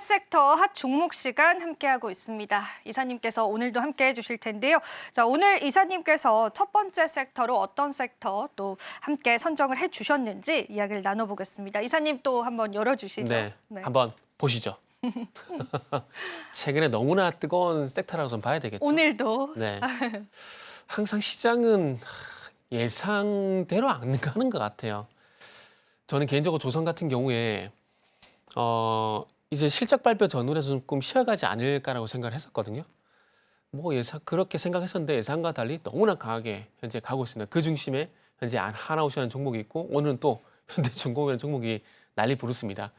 핫섹터, 핫종목 시간 함께하고 있습니다. 이사님께서 오늘도 함께해 주실 텐데요. 자, 오늘 이사님께서 첫 번째 섹터로 어떤 섹터 또 함께 선정을 해 주셨는지 이야기를 나눠보겠습니다. 이사님 또 한번 열어주시죠. 네, 한번 보시죠. 최근에 너무나 뜨거운 섹터라고 좀 봐야 되겠죠. 오늘도. 네. 항상 시장은 예상대로 안 가는 것 같아요. 저는 개인적으로 조선 같은 경우에 이제 실적 발표 전후에서 조금 쉬어가지 않을까라고 생각을 했었거든요. 뭐 그렇게 생각했었는데 예상과 달리 너무나 강하게 현재 가고 있습니다. 그 중심에 현재 하나오션이라는 종목이 있고 오늘은 또 현대중공업이라는 종목이 난리 부르습니다.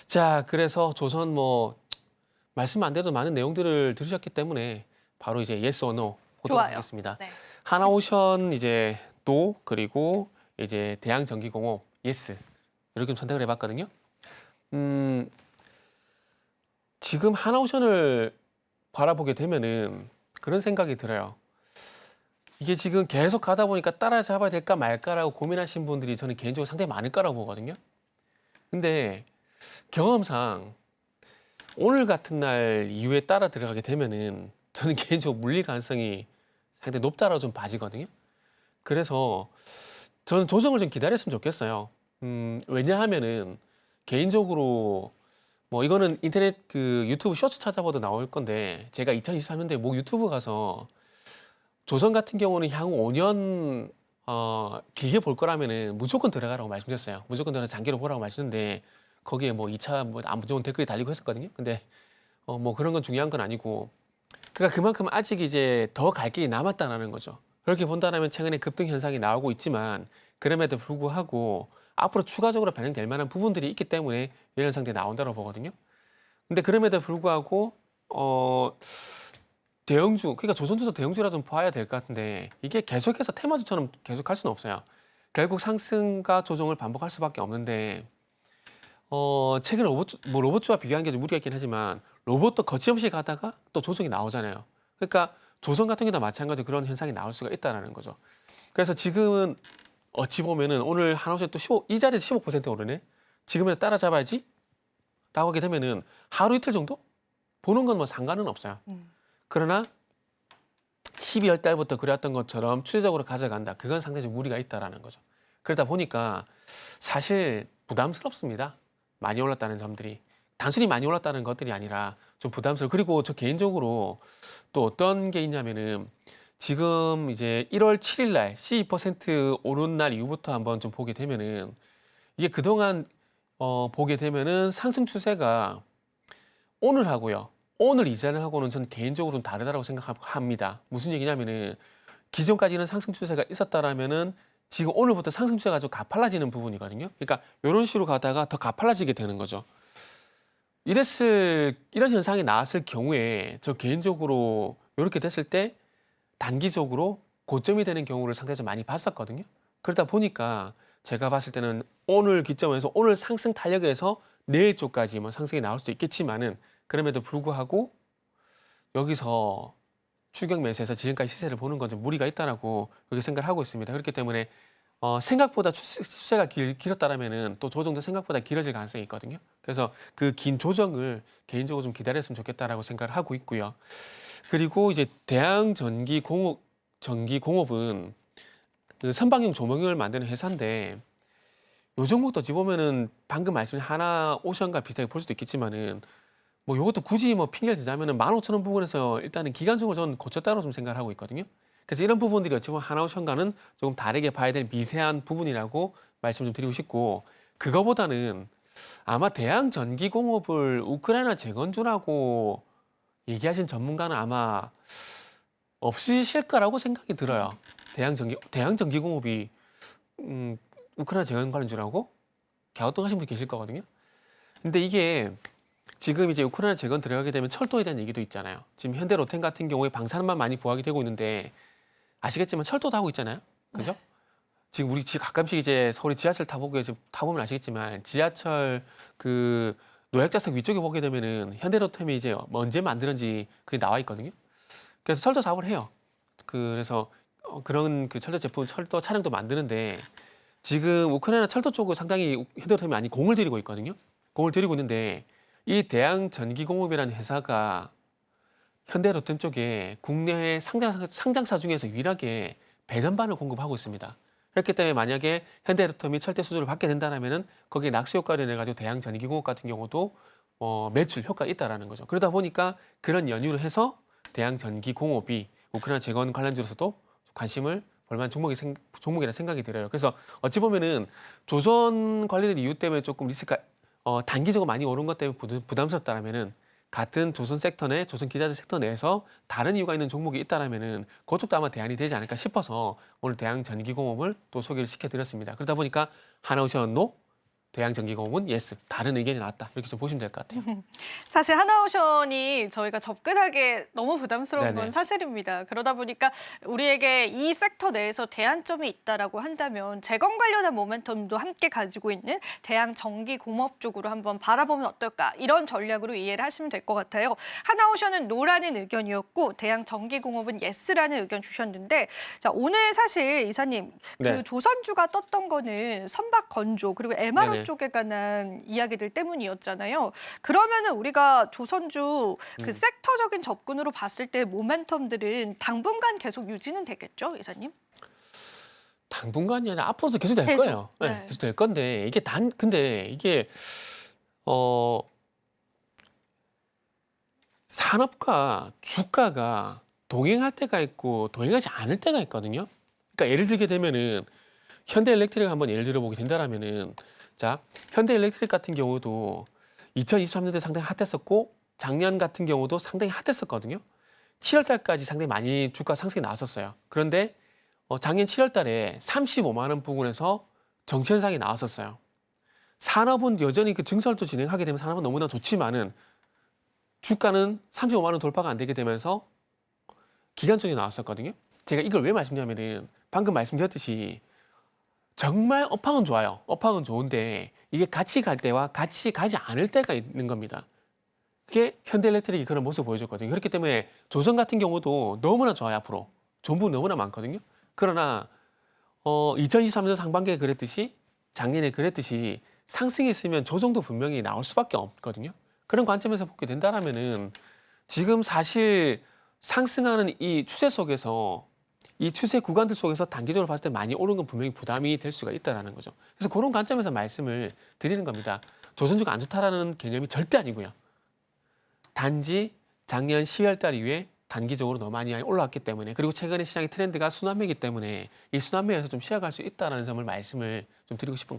자, 그래서 조선 말씀 안 드려도 많은 내용들을 들으셨기 때문에 바로 이제 yes or no 보도록 하겠습니다. 네. 하나오션 이제 no, 그리고 이제 대양전기공업 yes 이렇게 좀 선택을 해봤거든요. 지금 하나오션을 바라보게 되면은 그런 생각이 들어요. 이게 지금 계속 가다 보니까 따라잡아야 될까 말까라고 고민하신 분들이 저는 개인적으로 상당히 많을 거라고 보거든요. 근데 경험상 오늘 같은 날 이후에 따라 들어가게 되면은 저는 개인적으로 물릴 가능성이 상당히 높다라고 좀 봐지거든요. 그래서 저는 조정을 좀 기다렸으면 좋겠어요. 왜냐하면은 개인적으로 이거는 인터넷 그 유튜브 쇼츠 찾아봐도 나올 건데 제가 2023년도에 모 유튜브 가서 조선 같은 경우는 향후 5년 길게 볼 거라면은 무조건 들어가라고 말씀드렸어요. 무조건 들어가서 장기로 보라고 말씀드렸는데 거기에 2차 안 좋은 댓글이 달리고 했었거든요. 근데 그런 건 중요한 건 아니고 그러니까 그만큼 아직 이제 더 갈 길이 남았다는 거죠. 그렇게 본다면 최근에 급등 현상이 나오고 있지만 그럼에도 불구하고 앞으로 추가적으로 반영될 만한 부분들이 있기 때문에 이런 상태에 나온다고 보거든요. 근데 그럼에도 불구하고 대형주, 그러니까 조선주도 대형주라 좀 봐야 될 것 같은데 이게 계속해서 테마주처럼 계속 할 수는 없어요. 결국 상승과 조정을 반복할 수밖에 없는데 최근 로봇주와 비교한 게 좀 무리가 있긴 하지만 로봇도 거침없이 가다가 또 조정이 나오잖아요. 그러니까 조선 같은 경우도 마찬가지로 그런 현상이 나올 수가 있다는 거죠. 그래서 지금은 어찌 보면은 오늘 하나오션 또 이 자리에서 15% 오르네. 지금은 따라잡아야지 라고 하게 되면은 하루 이틀 정도 보는 건 상관은 없어요. 그러나 12월 달부터 그랬던 것처럼 추세적으로 가져간다. 그건 상당히 좀 무리가 있다라는 거죠. 그러다 보니까 사실 부담스럽습니다. 많이 올랐다는 점들이. 단순히 많이 올랐다는 것들이 아니라 좀 부담스러워. 그리고 저 개인적으로 또 어떤 게 있냐면은 지금 이제 1월 7일 날 12% 오른 날 이후부터 한번 좀 보게 되면은 이게 그동안 보게 되면은 상승 추세가 오늘 하고요. 오늘 이전하고는 저는 개인적으로 좀 다르다고 생각합니다. 무슨 얘기냐면은 기존까지는 상승 추세가 있었다라면은 지금 오늘부터 상승 추세가 좀 가팔라지는 부분이거든요. 그러니까 이런 식으로 가다가 더 가팔라지게 되는 거죠. 이런 현상이 나왔을 경우에 저 개인적으로 이렇게 됐을 때 단기적으로 고점이 되는 경우를 상당히 많이 봤었거든요. 그러다 보니까 제가 봤을 때는 오늘 기점에서 오늘 상승 탄력에서 내일 쪽까지 상승이 나올 수도 있겠지만은 그럼에도 불구하고 여기서 추격 매수해서 지금까지 시세를 보는 건 좀 무리가 있다라고 그렇게 생각을 하고 있습니다. 그렇기 때문에 생각보다 추세가 길었다라면은 또 조정도 생각보다 길어질 가능성이 있거든요. 그래서 그 긴 조정을 개인적으로 좀 기다렸으면 좋겠다라고 생각을 하고 있고요. 그리고 이제 전기공업은 그 선박용 조명을 만드는 회사인데 요 종목도 어찌 보면은 방금 말씀드린 하나오션과 비슷하게 볼 수도 있겠지만은 요것도 굳이 핑계를 대자면은 15,000원 부분에서 일단은 기간적으로 저는 고쳤다고 좀 생각을 하고 있거든요. 그래서 이런 부분들이 어찌 보면 하나오션과는 조금 다르게 봐야 될 미세한 부분이라고 말씀 좀 드리고 싶고 그거보다는 아마 대양전기공업을 우크라이나 재건주라고 얘기하신 전문가는 아마 없으실 거라고 생각이 들어요. 대양전기공업이 우크라이나 재건 관련주라고 갸우뚱하신 분이 계실 거거든요. 근데 이게 지금 이제 우크라이나 재건 들어가게 되면 철도에 대한 얘기도 있잖아요. 지금 현대로템 같은 경우에 방산만 많이 부각이 되고 있는데 아시겠지만 철도도 하고 있잖아요. 그죠? 지금 우리 가끔씩 이제 서울에 지하철 타보면 아시겠지만 지하철 그 노약자석 위쪽에 보게 되면은 현대로템이 이제 언제 만드는지 그게 나와 있거든요. 그래서 철도 사업을 해요. 그래서 그런 그 철도 제품, 철도 차량도 만드는데 지금 우크라이나 철도 쪽을 상당히 현대로템이 많이 공을 들이고 있거든요. 공을 들이고 있는데 이 대양전기공업이라는 회사가 현대로템 쪽에 국내외 상장사 중에서 유일하게 배전반을 공급하고 있습니다. 그렇기 때문에 만약에 현대로템이 철대 수주를 받게 된다면은 거기에 낙수 효과를 내 가지고 대양전기공업 같은 경우도 매출 효과가 있다라는 거죠. 그러다 보니까 그런 연유로 해서 대양전기공업이 우크라이나 재건 관련주로서도 관심을 볼만한 종목이라 생각이 들어요. 그래서 어찌 보면은 조선 관련된 이유 때문에 조금 리스크가 단기적으로 많이 오른 것 때문에 부담스럽다라면은 같은 조선 섹터 내 조선 기자재 섹터 내에서 다른 이유가 있는 종목이 있다라면은 그쪽도 아마 대안이 되지 않을까 싶어서 오늘 대양전기공업을 또 소개를 시켜드렸습니다. 그러다 보니까 하나오션 노, 대양전기공업은 예스, 다른 의견이 나왔다. 이렇게 좀 보시면 될 것 같아요. 사실 하나오션이 저희가 접근하기 너무 부담스러운 네네. 건 사실입니다. 그러다 보니까 우리에게 이 섹터 내에서 대안점이 있다라고 한다면 재건 관련한 모멘텀도 함께 가지고 있는 대양전기공업 쪽으로 한번 바라보면 어떨까 이런 전략으로 이해를 하시면 될 것 같아요. 하나오션은 노라는 의견이었고 대양전기공업은 예스라는 의견 주셨는데 자 오늘 사실 이사님 네. 그 조선주가 떴던 거는 선박 건조 그리고 MRO 네네. 쪽에 관한 이야기들 때문이었잖아요. 그러면은 우리가 조선주 그 섹터적인 접근으로 봤을 때 모멘텀들은 당분간 계속 유지는 되겠죠, 이사님? 당분간이 아니라 앞으로도 계속 될 계속, 거예요. 네, 네. 계속 될 건데 근데 이게 산업과 주가가 동행할 때가 있고 동행하지 않을 때가 있거든요. 그러니까 예를 들게 되면은 현대엘렉트릭 한번 예를 들어보게 된다라면은 자 현대엘렉트릭 같은 경우도 2023년도에 상당히 핫했었고 작년 같은 경우도 상당히 핫했었거든요. 7월 달까지 상당히 많이 주가 상승이 나왔었어요. 그런데 작년 7월 달에 35만 원 부근에서 정체 현상이 나왔었어요. 산업은 여전히 그 증설도 진행하게 되면 산업은 너무나 좋지만은 주가는 35만 원 돌파가 안 되게 되면서 기관총이 나왔었거든요. 제가 이걸 왜 말씀드리냐면은 방금 말씀드렸듯이 정말 업황은 좋아요. 업황은 좋은데 이게 같이 갈 때와 같이 가지 않을 때가 있는 겁니다. 그게 현대엘렉트릭이 그런 모습을 보여줬거든요. 그렇기 때문에 조선 같은 경우도 너무나 좋아요. 앞으로 좋은 부분 너무나 많거든요. 그러나 2023년 상반기에 그랬듯이 작년에 그랬듯이 상승이 있으면 조정도 분명히 나올 수밖에 없거든요. 그런 관점에서 보게 된다면은 지금 사실 상승하는 이 추세 속에서 이 추세 구간들 속에서 단기적으로 봤을 때 많이 오른 건 분명히 부담이 될 수가 있다라는 거죠. 그래서 그런 관점에서 말씀을 드리는 겁니다. 조선주가 안 좋다라는 개념이 절대 아니고요. 단지 작년 12월 달 이후에 단기적으로 너무 많이 올라왔기 때문에 그리고 최근에 시장의 트렌드가 순환매이기 때문에 이 순환매에서 좀 쉬어갈 수 있다는 점을 말씀을 좀 드리고 싶은 거죠.